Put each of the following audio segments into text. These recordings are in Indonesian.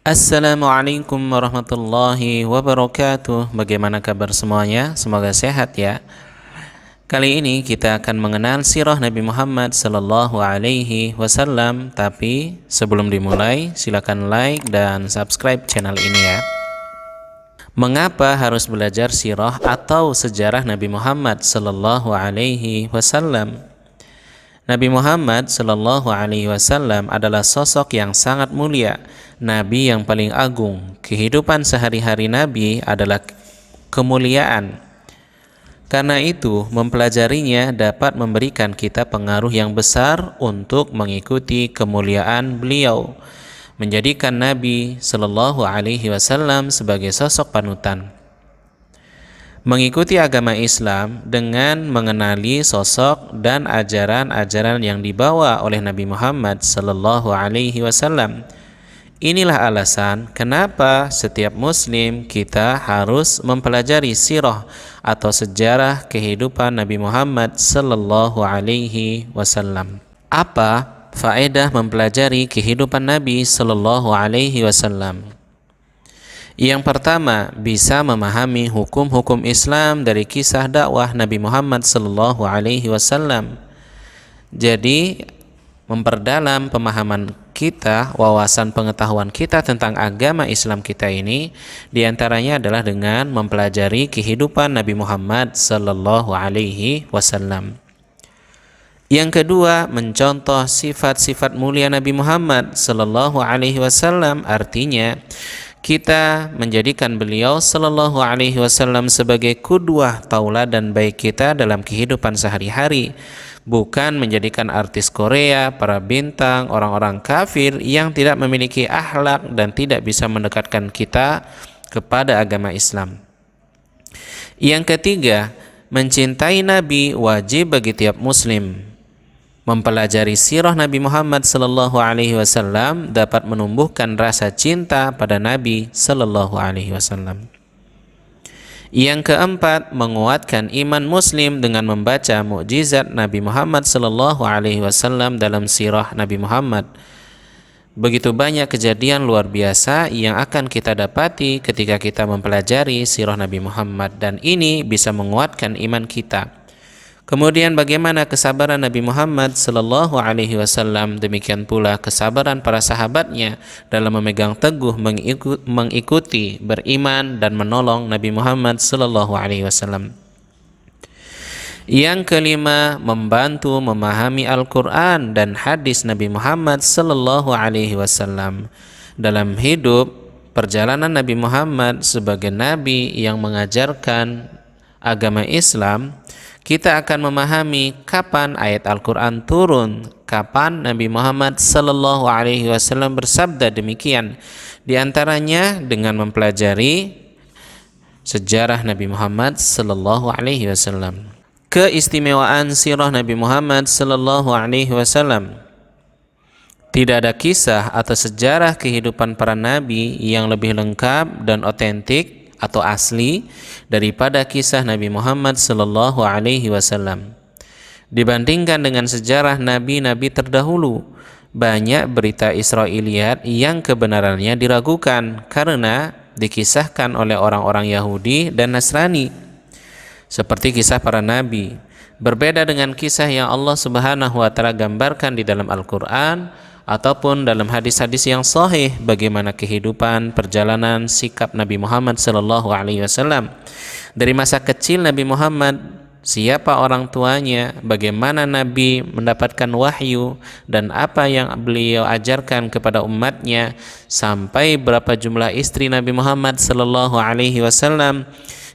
Assalamualaikum warahmatullahi wabarakatuh. Bagaimana kabar semuanya? Semoga sehat ya. Kali ini kita akan mengenal sirah Nabi Muhammad sallallahu alaihi wasallam. Tapi sebelum dimulai, silakan like dan subscribe channel ini ya. Mengapa harus belajar sirah atau sejarah Nabi Muhammad sallallahu alaihi wasallam? Nabi Muhammad Shallallahu Alaihi Wasallam adalah sosok yang sangat mulia, Nabi yang paling agung. Kehidupan sehari-hari Nabi adalah kemuliaan. Karena itu, mempelajarinya dapat memberikan kita pengaruh yang besar untuk mengikuti kemuliaan beliau, menjadikan Nabi Shallallahu Alaihi Wasallam sebagai sosok panutan. Mengikuti agama Islam dengan mengenali sosok dan ajaran-ajaran yang dibawa oleh Nabi Muhammad sallallahu alaihi wasallam. Inilah alasan kenapa setiap muslim kita harus mempelajari sirah atau sejarah kehidupan Nabi Muhammad sallallahu alaihi wasallam. Apa faedah mempelajari kehidupan Nabi sallallahu alaihi wasallam? Yang pertama, bisa memahami hukum-hukum Islam dari kisah dakwah Nabi Muhammad sallallahu alaihi wasallam. Jadi, memperdalam pemahaman kita, wawasan pengetahuan kita tentang agama Islam kita ini, diantaranya adalah dengan mempelajari kehidupan Nabi Muhammad sallallahu alaihi wasallam. Yang kedua, mencontoh sifat-sifat mulia Nabi Muhammad sallallahu alaihi wasallam, artinya kita menjadikan beliau sallallahu alaihi wasallam sebagai qudwah, tauladan baik kita dalam kehidupan sehari-hari, bukan menjadikan artis Korea, para bintang, orang-orang kafir yang tidak memiliki akhlak dan tidak bisa mendekatkan kita kepada agama Islam. Yang ketiga, mencintai Nabi wajib bagi tiap muslim. Mempelajari sirah Nabi Muhammad sallallahu alaihi wasallam dapat menumbuhkan rasa cinta pada Nabi sallallahu alaihi wasallam. Yang keempat, menguatkan iman muslim dengan membaca mukjizat Nabi Muhammad sallallahu alaihi wasallam dalam sirah Nabi Muhammad. Begitu banyak kejadian luar biasa yang akan kita dapati ketika kita mempelajari sirah Nabi Muhammad, dan ini bisa menguatkan iman kita. Kemudian bagaimana kesabaran Nabi Muhammad sallallahu alaihi wasallam, demikian pula kesabaran para sahabatnya dalam memegang teguh mengikuti, beriman dan menolong Nabi Muhammad sallallahu alaihi wasallam. Yang kelima, membantu memahami Al-Qur'an dan hadis Nabi Muhammad sallallahu alaihi wasallam. Dalam hidup perjalanan Nabi Muhammad sebagai nabi yang mengajarkan agama Islam, kita akan memahami kapan ayat Al-Quran turun, kapan Nabi Muhammad sallallahu alaihi wasallam bersabda demikian. Di antaranya dengan mempelajari sejarah Nabi Muhammad sallallahu alaihi wasallam. Keistimewaan sirah Nabi Muhammad sallallahu alaihi wasallam. Tidak ada kisah atau sejarah kehidupan para nabi yang lebih lengkap dan otentik atau asli daripada kisah Nabi Muhammad sallallahu alaihi wasallam. Dibandingkan dengan sejarah nabi-nabi terdahulu, banyak berita Israiliyat yang kebenarannya diragukan karena dikisahkan oleh orang-orang Yahudi dan Nasrani. Seperti kisah para nabi, berbeda dengan kisah yang Allah Subhanahu wa taala gambarkan di dalam Al-Qur'an ataupun dalam hadis-hadis yang sahih, bagaimana kehidupan, perjalanan, sikap Nabi Muhammad sallallahu alaihi wasallam. Dari masa kecil Nabi Muhammad, siapa orang tuanya, bagaimana Nabi mendapatkan wahyu dan apa yang beliau ajarkan kepada umatnya, sampai berapa jumlah istri Nabi Muhammad sallallahu alaihi wasallam.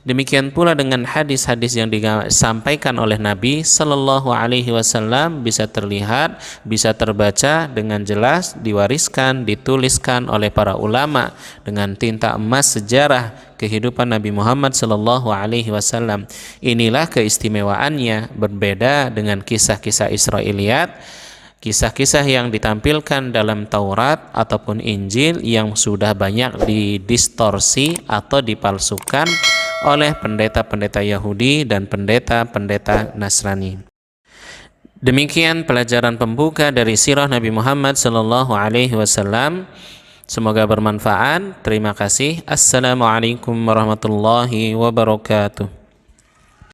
Demikian pula dengan hadis-hadis yang disampaikan oleh Nabi sallallahu alaihi wasallam bisa terlihat, bisa terbaca dengan jelas, diwariskan, dituliskan oleh para ulama dengan tinta emas sejarah kehidupan Nabi Muhammad sallallahu alaihi wasallam. Inilah keistimewaannya, berbeda dengan kisah-kisah Israiliyat, kisah-kisah yang ditampilkan dalam Taurat ataupun Injil yang sudah banyak didistorsi atau dipalsukan oleh pendeta-pendeta Yahudi dan pendeta-pendeta Nasrani. Demikian pelajaran pembuka dari sirah Nabi Muhammad sallallahu alaihi wasallam. Semoga bermanfaat. Terima kasih. Assalamualaikum warahmatullahi wabarakatuh.